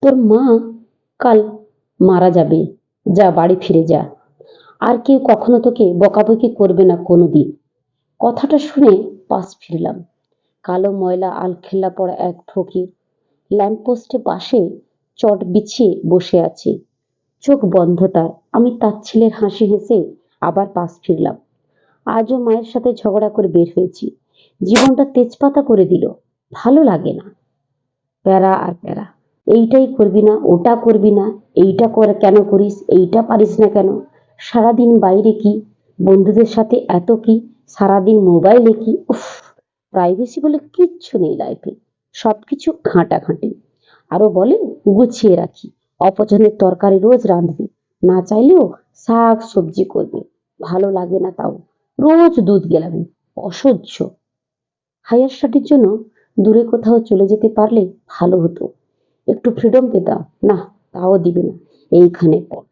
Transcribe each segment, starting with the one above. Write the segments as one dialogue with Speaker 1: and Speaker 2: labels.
Speaker 1: তোর মা কাল মারা যাবে, যা বাড়ি ফিরে যা। আর কেউ কখনো তোকে বকাবকি করবে না কোনোদিন। কথাটা শুনে পাশ ফিরলাম। কালো ময়লা আলখেল্লা পড়া এক ফকির ল্যাম্পপোস্টে পাশে চট বিছিয়ে বসে আছে, চোখ বন্ধ তার। আমি তার ছেলের হাসি হেসে আবার পাশ ফিরলাম। আজও মায়ের সাথে ঝগড়া করে বের হয়েছি। জীবনটা তেজপাতা করে দিল। ভালো লাগে না। প্যারা আর প্যারা। এইটাই করবি না, ওটা করবি না, এইটা করে কেন করিস, এইটা পারিস না কেন? সারাদিন বাইরে কি, বন্ধুদের সাথে এত কি, সারাদিন মোবাইলে কি, উফ! প্রাইভেসি বলে কিচ্ছু নেই লাইফে। সবকিছু ঘাঁটাঘাঁটি। আরো বলে গুছিয়ে রাখি। অপছন্দের তরকারি রোজ রাঁধবি। না চাইলেও শাক সবজি করবে। ভালো লাগে না তাও। রোজ দুধ গেলাবি। অসহ্য। হায়ার স্টাডির জন্য দূরে কোথাও চলে যেতে পারলে ভালো হতো। একটু ফ্রিডম পেতাম। না, তাও দিবে না। এইখানে পড়।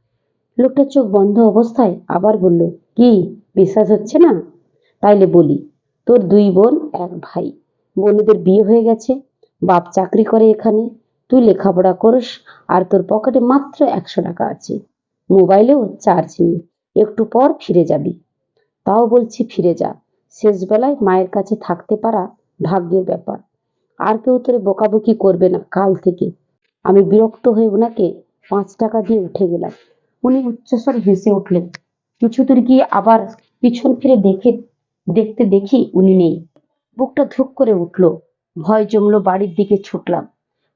Speaker 1: লোকটা চোখ বন্ধ অবস্থায় আবার বলল, কি, বিশ্বাস হচ্ছে না? তাইলে বলি, তোর দুই বোন এক ভাই। বোনেদের বিয়ে হয়ে গেছে। বাপ চাকরি করে এখানে। তুই লেখাপড়া করিস। আর তোর পকেটে মাত্র 100 টাকা আছে। মোবাইলেও চার্জ নেই। একটু পর ফিরে যাবি। তাও বলছি ফিরে যা। শেষ বেলায় মায়ের কাছে থাকতে পারা ভাগ্যের ব্যাপার। আর কেউ তোরে বকাবকি করবে না কাল থেকে। আমি বিরক্ত হয়ে ওনাকে 5 টাকা দিয়ে উঠে গেলাম। উনি উচ্চস্বরে হেসে উঠলেন। কিছু দূর গিয়ে আবার পিছন ফিরে দেখতে দেখি উনি নেই। বুকটা ধুক করে উঠল। ভয় জমলো, বাড়ির দিকে ছুটলাম।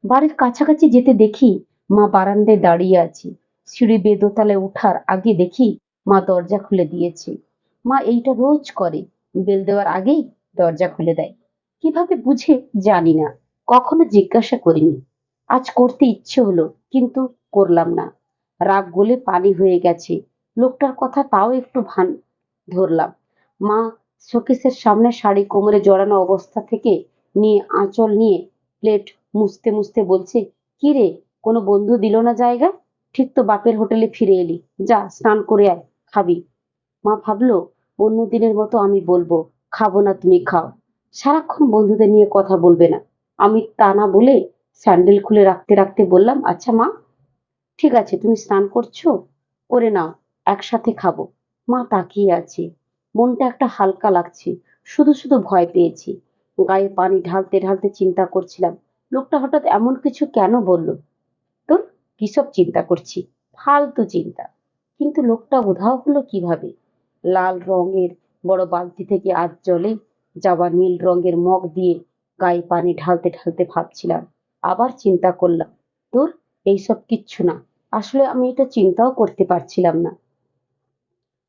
Speaker 1: বাড়ির কাছাকাছি যেতে দেখি মা বারান্দায় দাঁড়িয়ে আছে। সিঁড়ি বেয়ে দোতলায় ওঠার আগে দেখি মা দরজা খুলে দিয়েছে। মা এইটা রোজ করে। বেল দেওয়ার আগেই দরজা খুলে দেয়। কিভাবে বুঝে জানি না। কখনো জিজ্ঞাসা করিনি। আজ করতে ইচ্ছে হলো, কিন্তু করলাম না। রাগ গলে পানি হয়ে গেছে। লোকটার কথা তাও একটু ভান ধরলাম। মা শোকেসের সামনে শাড়ি কোমরে জড়ানো অবস্থা থেকে নিয়ে আঁচল নিয়ে প্লেট মুছতে মুছতে বলছে, কি রে, কোনো বন্ধু দিল না জায়গা? ঠিক তো বাপের হোটেলে ফিরে এলি। যা স্নান করে আয়, খাবি। মা ভাবলো অন্য দিনের মতো আমি বলবো, খাবো না, তুমি খাও। সারাক্ষণ বন্ধুদের নিয়ে কথা বলবে না। আমি তা না বলে স্যান্ডেল খুলে রাখতে রাখতে বললাম, আচ্ছা মা, ঠিক আছে, তুমি স্নান করছো, করে নাও, একসাথে খাবো। মা তাকিয়ে আছে। মনটা একটা হালকা লাগছে। শুধু শুধু ভয় পেয়েছি। গায়ে পানি ঢালতে ঢালতে চিন্তা করছিলাম, লোকটা হঠাৎ এমন কিছু কেন বললো। তো কিসব চিন্তা করছি, ফালতু চিন্তা। কিন্তু লোকটা উধাও হলো কিভাবে? লাল রঙের বড় বালতি থেকে আজ জলে যাওয়া নীল রঙের মগ দিয়ে গায়ে পানি ঢালতে ঢালতে ভাবছিলাম। আবার চিন্তা করলাম, তোর এইসব কিচ্ছু না। আসলে আমি এটা চিন্তাও করতে পারছিলাম না।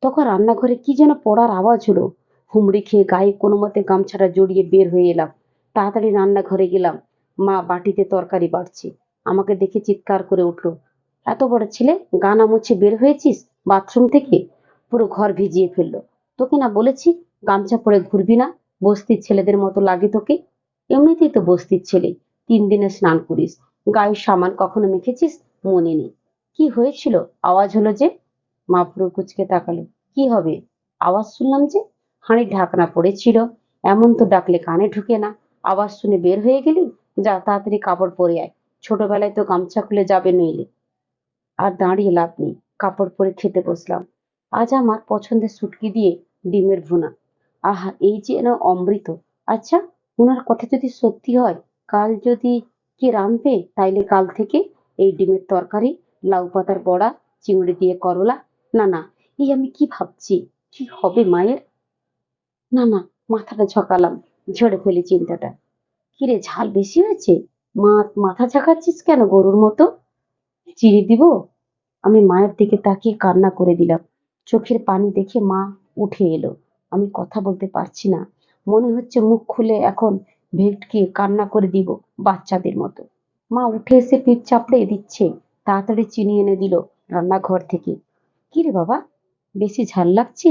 Speaker 1: তখন রান্নাঘরে কি যেন পড়ার আওয়াজ হলো। হুমড়ি খেয়ে গায়ে কোনো মতে গামছাটা জড়িয়ে বের হয়ে এলাম। তাড়াতাড়ি রান্নাঘরে গেলাম। মা বাটিতে তরকারি বাড়ছে। আমাকে দেখে চিৎকার করে উঠলো, এত বড় ছেলে, গা না মুছে বের হয়েছিস বাথরুম থেকে? পুরো ঘর ভিজিয়ে ফেললো। তোকে না বলেছি গামছা পরে ঘুরবি না? বস্তির ছেলেদের মতো লাগে তোকে। এমনিতেই তো বস্তির ছেলে। 3 দিনে স্নান করিস। গায়ের সামান কখনো মেখেছিস? মনে নেই। কি হয়েছিল? আওয়াজ হলো যে? মা পুরো কুচকে তাকালো। কি হবে? আওয়াজ শুনলাম যে। হাঁড়ির ঢাকনা পড়েছিল। এমন তো ডাকলে কানে ঢুকে না। আওয়াজ শুনে বের হয়ে গেলি? যা তাড়াতাড়ি কাপড় পরে আয়। ছোটবেলায় তো গামছা খুলে যাবে নইলে। আর দাঁড়িয়ে লাভ নেই। কাপড় পরে খেতে বসলাম। আজ আমার পছন্দের শুটকি দিয়ে ডিমের ভুনা। আহা, এই যে না অমৃত। আচ্ছা, উনার কথা যদি সত্যি হয়, কাল যদি কে রাঁধবে, তাইলে কাল থেকে এই ডিমের তরকারি, লাউ পাতার বড়া, চিংড়ি দিয়ে করলা। না না, এই আমি কি ভাবছি? কি হবে মায়ের? না না, মাথাটা ঝকালাম, ঝেড়ে ফেলি চিন্তাটা। কিরে, ঝাল বেশি হয়েছে? মা, মাথা ঝাঁকাচ্ছিস কেন গরুর মতো? চিনি দিব? আমি মায়ের দিকে তাকিয়ে কান্না করে দিলাম। চোখের পানি দেখে মা উঠে এলো। আমি কথা বলতে পারছি না। মনে হচ্ছে মুখ খুলে এখন ভেটকি কান্না করে দিব বাচ্চাদের মতো। মা উঠে এসে পিঠ চাপড়ে দিচ্ছে। তাড়াতাড়ি চিনি এনে দিল রান্নাঘর থেকে। কি রে বাবা, বেশি ঝাল লাগছে?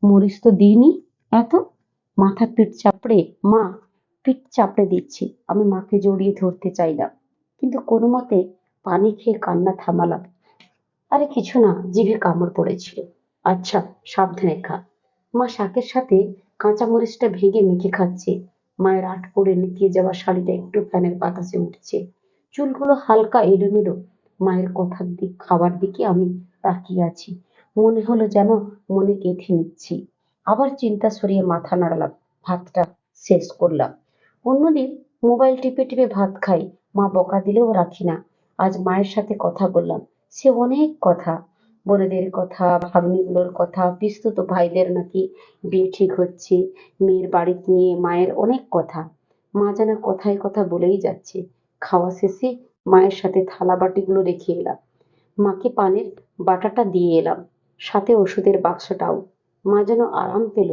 Speaker 1: মরিচ তো দিইনি এত। মাথা পিঠ চাপড়ে মা পিঠ চাপড়ে দিচ্ছে। আমি মাকে জড়িয়ে ধরতে চাইলাম, কিন্তু কোনো মতে পানি খেয়ে কান্না থামালাম। আরে কিছু না, জিভে কামড় পড়েছিল। আচ্ছা, সাবধানে খা। মা শাকের সাথে কাঁচা মরিচটা ভেঙে মেখে খাচ্ছে। মায়ের আট পড়ে নেতিয়ে যাওয়া শাড়িটা একটু ফ্যানের বাতাসে উঠছে। চুলগুলো হালকা এলোমেলো। মায়ের খাবার দিকে আমি তাকিয়ে আছি। মনে হলো যেন মনে গেঁথে নিচ্ছি। আবার চিন্তা সরিয়ে মাথা নাড়ালাম। ভাতটা শেষ করলাম। অন্যদিন মোবাইল টিপে টিপে ভাত খাই। মা বকা দিলেও রাখি না। আজ মায়ের সাথে কথা বললাম। সে অনেক কথা, বোনেদের কথা, ভাগ্নিগুলোর কথা, পিসতুতো ভাইদের নাকি বিয়ে ঠিক হচ্ছে, মেয়ের বাড়ি নিয়ে মায়ের অনেক কথা। মা যেন কথায় কথা বলেই যাচ্ছে। খাওয়া শেষে মায়ের সাথে থালা বাটিগুলো রেখে এলাম। মাকে পানের বাটাটা দিয়ে এলাম, সাথে ওষুধের বাক্সটাও। মা যেন আরাম পেল।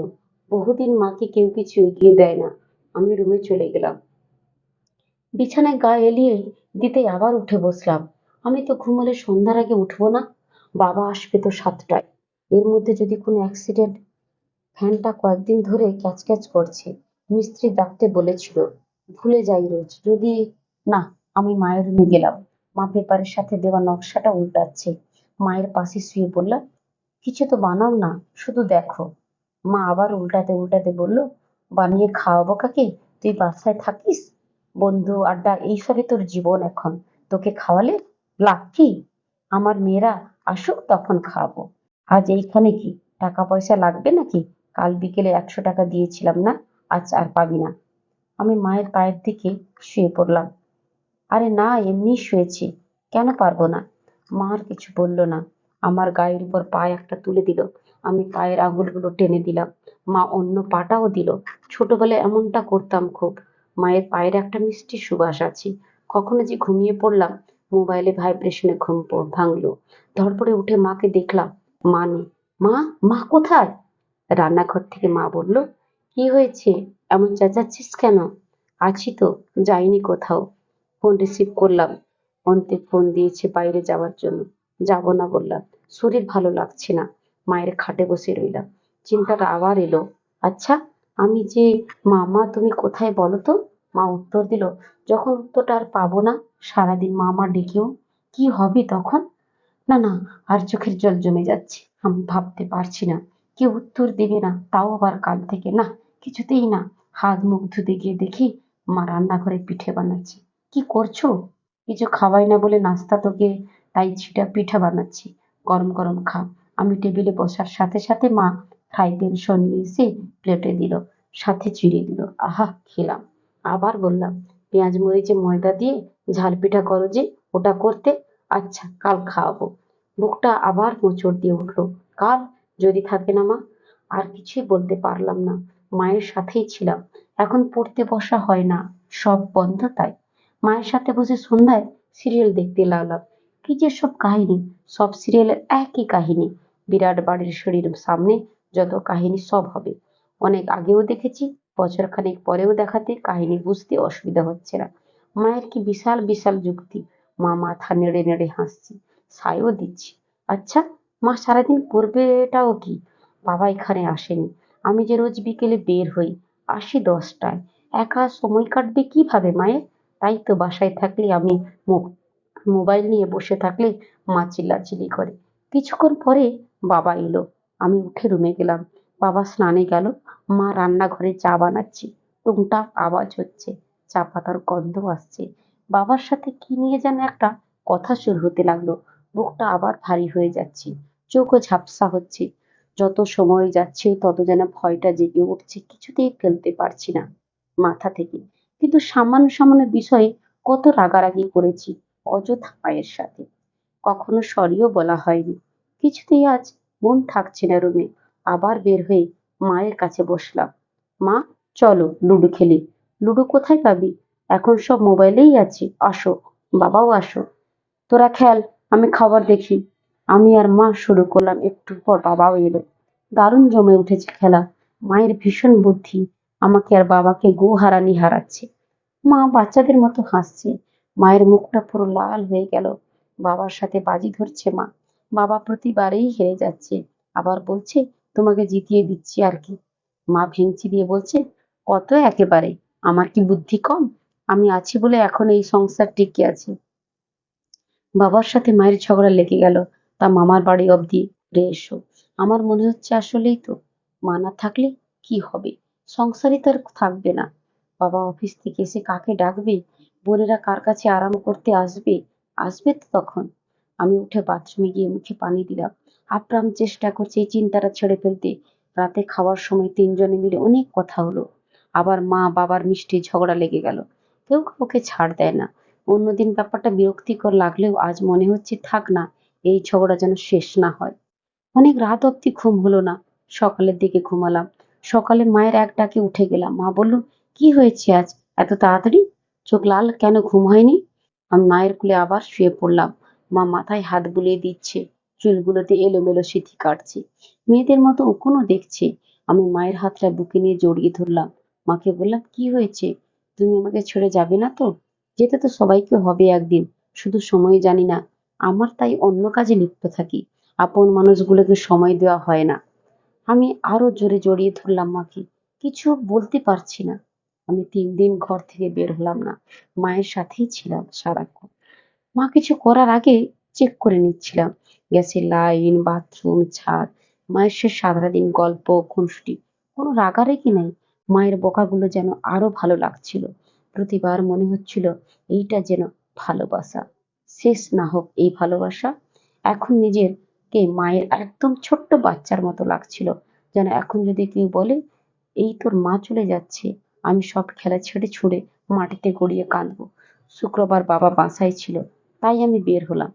Speaker 1: বহুদিন মাকে কেউ কিছু এগিয়ে দেয় না। আমি রুমে চলে গেলাম। বিছানায় গা এলিয়ে দিতেই আবার উঠে বসলাম। আমি তো ঘুমোলে সন্ধ্যার আগে উঠবো না। বাবা আসবে তো 7টায়। এর মধ্যে যদি কোনো অ্যাক্সিডেন্ট। ফ্যানটা কয়েকদিন ধরে ক্যাচক্যাচ করছে। মিস্ত্রি ডাকতে বলেছিল। ভুলে যাই রোজ। যদি না। আমি মায়ের রুমে গেলাম। মা পেপারের সাথে দেওয়া নকশাটা উল্টাচ্ছে। মায়ের পাশে শুয়ে পড়লাম। কিছু তো বানাও না, শুধু দেখো। মা আবার উল্টাতে উল্টাতে বলল, বানিয়ে খাওয়াবো কাকে? তুই বাসায় থাকিস, বন্ধু আড্ডা এইসবই তোর জীবন এখন। তোকে খাওয়ালে লাভ কি? আমার মেয়েরা আসুক তখন খাওয়াবো। আজ এইখানে কি টাকা পয়সা লাগবে নাকি? কাল বিকেলে 100 টাকা দিয়েছিলাম না? আজ আর পাবি না। আমি মায়ের পায়ের দিকে শুয়ে পড়লাম। আরে না, এমনি শুয়েছি। কেন পারবো না? মা আর কিছু বলল না। আমার গায়ের উপর পা একটা তুলে দিল। আমি পায়ের আঙুলগুলো টেনে দিলাম। মা অন্য পাটাও দিল। ছোটবেলায় এমনটা করতাম খুব। মায়ের পায়ের একটা মিষ্টি সুবাস আছে। কখনো যে ঘুমিয়ে পড়লাম, মোবাইলে ভাইব্রেশনে ভাঙলো। ধড়পড়ে উঠে মাকে দেখলাম। মা নেই। মা, মা কোথায়? রান্নাঘর থেকে মা বলল, কি হয়েছে? এমন চেঁচাচ্ছিস কেন? আছি তো, যাইনি কোথাও। ফোন রিসিভ করলাম। অন্তে ফোন দিয়েছে বাইরে যাওয়ার জন্য। যাব না বললাম। শরীর ভালো লাগছে না। মায়ের খাটে বসে রইলাম। চিন্তাটা আবার এলো। আচ্ছা, আমি যে মামা, তুমি কোথায় বলো তো? মা উত্তর দিল, যখন উত্তরটা আর পাবো না, সারাদিন মামা ডেকেও কি হবে তখন? না না, আর চোখের জল জমে যাচ্ছে। আমি ভাবতে পারছি না। কেউ উত্তর দেবে না, তাও আবার কাল থেকে না। কিছুতেই না। হাত মুখ ধুতে গিয়ে দেখি মা রান্নাঘরে পিঠে বানাচ্ছে। কি করছো? কিছু খাওয়াই না বলে নাস্তা তোকে, তাই পিঠা বানাচ্ছি। গরম গরম খা। আমি টেবিলে বসার সাথে সাথে মা ফ্রাই প্যান সরিয়ে এসে প্লেটে দিল, সাথে চিড়ে দিল। আহা, খেলাম। আবার বললাম, পেঁয়াজ মরিচে ময়দা দিয়ে ঝাল পিঠা করো যে, ওটা করতে। আচ্ছা, কাল খাওয়াবো। বুকটা আবার মোচড় দিয়ে উঠলো। কাল? যদি থাকে না মা। আর কিছুই বলতে পারলাম না। মায়ের সাথেই ছিলাম। এখন পড়তে বসা হয় না, সব বন্ধ তাই। মায়ের সাথে বসে সন্ধ্যায় সিরিয়াল দেখতে লাগলাম। কি যে সব কাহিনী! সব সিরিয়ালের একই কাহিনী। বিরাট বাড়ির শরীর সামনে, যত কাহিনী সব হবে। অনেক আগেও দেখেছি, বছর খানেক পরেও দেখাতে কাহিনী বুঝতে অসুবিধা হচ্ছে না। মায়ের কি বিশাল বিশাল যুক্তি! মা মাথা নেড়ে নেড়ে হাসছে, সায়ও দিচ্ছি। আচ্ছা, মা সারাদিন করবেটাও কি? বাবা এখানে আসেনি। আমি যে রোজ বিকেলে বের হই, আসি 10টায়। একা সময় কাটবে কিভাবে মায়ের? তাই তো বাসায় থাকলে আমি মোবাইল নিয়ে বসে থাকলে মা চিল্লাচিল্লি করে। কিছুক্ষণ পরে বাবা এলো। আমি উঠে রুমে গেলাম। বাবা স্নানে গেল। মা রান্নাঘরে চা বানাচ্ছে। টুংটাক আওয়াজ হচ্ছে। চা পাতার গন্ধ আসছে। বাবার সাথে কি নিয়ে যেন একটা কথা শুরু হতে লাগলো। বুকটা আবার ভারী হয়ে যাচ্ছে। চোখও ঝাপসা হচ্ছে। যত সময় যাচ্ছে তত যেন ভয়টা জেগে উঠছে। কিছুতেই ফেলতে পারছি না মাথা থেকে। কিন্তু সামান্য সামান্য বিষয়ে কত রাগারাগি করেছি অযথা মায়ের সাথে। কখনো সরিও বলা হয়নি। কিছুতেই আজ মন থাকছে না রুমে। আবার বের হয়ে মায়ের কাছে বসলাম। মা, চলো লুডো খেলি। লুডো কোথায় পাবি? এখন সব মোবাইলেই আছে। আসো, বাবাও আসো। তোরা খেল, আমি খাবার দেখি। আমি আর মা শুরু করলাম। একটু পর বাবাও এলো। দারুণ জমে উঠেছে খেলা। মায়ের ভীষণ বুদ্ধি। আমাকে আর বাবাকে গো হারানি হারাচ্ছে। মা বাচ্চাদের মতো হাসছে। মায়ের মুখটা পুরো লাল হয়ে গেল। বাবার সাথে বাজি ধরছে মা। বাবা প্রতিবারেই হেরে যাচ্ছে। আবার বলছে, তোমাকে জিতিয়ে দিচ্ছি আর কি। মা ভেঙচি দিয়ে বলছে, কত একেবারে? আমার কি বুদ্ধি কম? আমি আছি বলে এখন এই সংসার টিকে আছে। বাবার সাথে মায়ের ঝগড়া লেগে গেল। তা মামার বাড়ি অবধি ঘুরে এসো। আমার মনে হচ্ছে আসলেই তো, মা না থাকলে কি হবে? সংসারই তো আর থাকবে না। বাবা অফিস থেকে এসে কাকে ডাকবে? বোনেরা কার কাছে আরাম করতে আসবে? আসবে তো তখন। আমি উঠে বাথরুমে গিয়ে মুখে পানি দিলাম। আপ্রাণ চেষ্টা করছি এই চিন্তাটা ছেড়ে ফেলতে। রাতে খাওয়ার সময় তিনজনে মিলে অনেক কথা হলো। আবার মা বাবার মিষ্টি ঝগড়া লেগে গেল। কেউ কাউকে ছাড় দেয় না। অন্যদিন ব্যাপারটা বিরক্তিকর লাগলেও আজ মনে হচ্ছে থাক না, এই ঝগড়া যেন শেষ না হয়। অনেক রাত অব্দি ঘুম হলো না। সকালের দিকে ঘুমালাম। সকালে মায়ের এক ডাকে উঠে গেলাম। মা বলল, কি হয়েছে আজ এত তাড়াতাড়ি? চোখ লাল কেন, ঘুম হয়নি? আমি মায়ের কোলে আবার শুয়ে পড়লাম। মা মাথায় হাত বুলিয়ে দিচ্ছে, চুলগুলোতে এলোমেলো সিঁথি কাটছে। মেয়েদের মতো উকুনও দেখছে। আমি মায়ের হাতটা বুকে নিয়ে জড়িয়ে ধরলাম। মাকে বললাম, কি হয়েছে? তুমি আমাকে ছেড়ে যাবে না তো? যেতে তো সবাইকে হবে একদিন, শুধু সময় জানি না। আমার তাই অন্য কাজে লিপ্ত থাকি। আপন মানুষগুলোকে সময় দেওয়া হয় না। আমি আরো জোরে জড়িয়ে ধরলাম মাকে। কিছু বলতে পারছি না। আমি 3 দিন ঘর থেকে বের হলাম না। মায়ের সাথেই ছিলাম সারাক্ষণ। মা কিছু করার আগে চেক করে নিচ্ছিলাম। গ্যাসের লাইন, বাথরুম, ছাদ। মায়ের সে সারাদিন গল্প, খুনসুটি। কোনো রাগারাগি নাই। মায়ের বকাগুলো যেন আরো ভালো লাগছিল। প্রতিবার মনে হচ্ছিল এইটা যেন ভালোবাসা। শেষ না হোক এই ভালোবাসা। এখন নিজেরকে মায়ের একদম ছোট্ট বাচ্চার মতো লাগছিল। যেন এখন যদি কেউ বলে, এই তোর মা চলে যাচ্ছে, আমি সব খেলা ছেড়ে ছুড়ে মাটিতে গড়িয়ে কাঁদবো। শুক্রবার বাবা বাসায় ছিল, তাই আমি বের হলাম।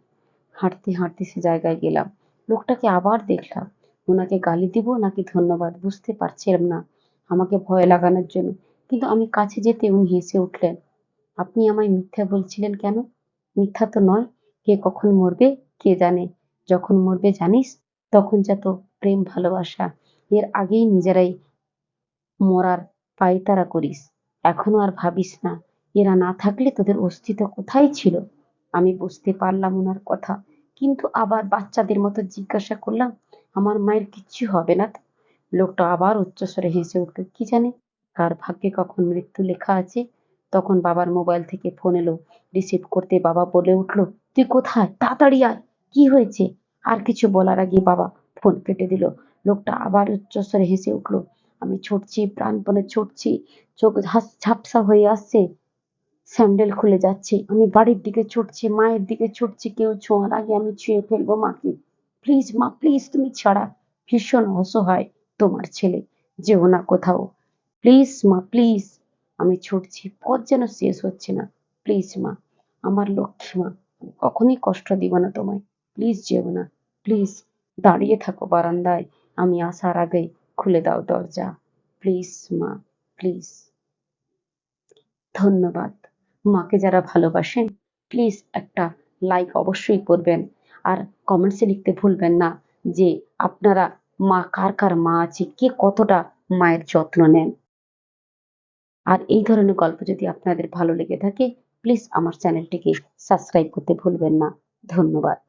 Speaker 1: হাঁটতে হাঁটতে সে জায়গায় গেলাম। লোকটাকে আবার দেখলাম। ওনাকে গালি দিব নাকি ধন্যবাদ বুঝতে পারছিলাম না। আমাকে ভয় লাগানোর জন্য। কিন্তু আমি কাছে যেতে উনি হেসে উঠলেন। আপনি আমায় মিথ্যা বলছিলেন কেন? মিথ্যা তো নয়। কে কখন মরবে কে জানে। যখন মরবে জানিস, তখন যা তো প্রেম ভালোবাসা, এর আগেই নিজেরাই মরার পায়তারা করিস। এখনো আর ভাবিস না, এরা না থাকলে তোদের অস্তিত্ব কোথায় ছিল? আমি বুঝতে পারলাম ওনার কথা, কিন্তু আবার বাচ্চাদের মতো জিজ্ঞাসা করলাম, আমার মায়ের কিচ্ছু হবে না তো? লোকটা আবার উচ্চস্বরে হেসে উঠল। কি জানে কার ভাগ্যে কখন মৃত্যু লেখা আছে। তখন বাবার মোবাইল থেকে ফোন এলো। রিসিভ করতে বাবা বলে উঠল, তুই কোথায়, তাড়াতাড়ি আয়। কি হয়েছে? আর কিছু বলার আগে বাবা ফোন কেটে দিল। লোকটা আবার উচ্চস্বরে হেসে উঠল। আমি ছুটছি, প্রাণপণে ছুটছি। চোখ ঝাপসা হয়ে আসছে, স্যান্ডেল খুলে যাচ্ছে। আমি বাড়ির দিকে ছুটছি, মায়ের দিকে ছুটছি। কেউ ছোঁয়ার আগে আমি ছুঁয়ে ফেলবো মাকে। প্লিজ মা, প্লিজ তুমি ছাড়া। ভীষণ অসহায় তোমার ছেলে, যেও না কোথাও। প্লিজ মা, প্লিজ। আমি ছুটছি, পথ যেন শেষ হচ্ছে না। প্লিজ মা, আমার লক্ষ্মী মা, আমি কখনই কষ্ট দিব না তোমায়। প্লিজ যেও না, প্লিজ। দাঁড়িয়ে থাকো বারান্দায়, আমি আসার আগেই খুলে দাও দরজা। প্লিজ মা, প্লিজ। ধন্যবাদ। মাকে যারা ভালোবাসেন, প্লিজ একটা লাইক অবশ্যই করবেন। আর কমেন্টসে লিখতে ভুলবেন না যে আপনারা মা, কার কার মা আছে, কে কতটা মায়ের যত্ন নেন। আর এই ধরনের গল্প যদি আপনাদের ভালো লেগে থাকে, প্লিজ আমার চ্যানেলটিকে সাবস্ক্রাইব করতে ভুলবেন না। ধন্যবাদ।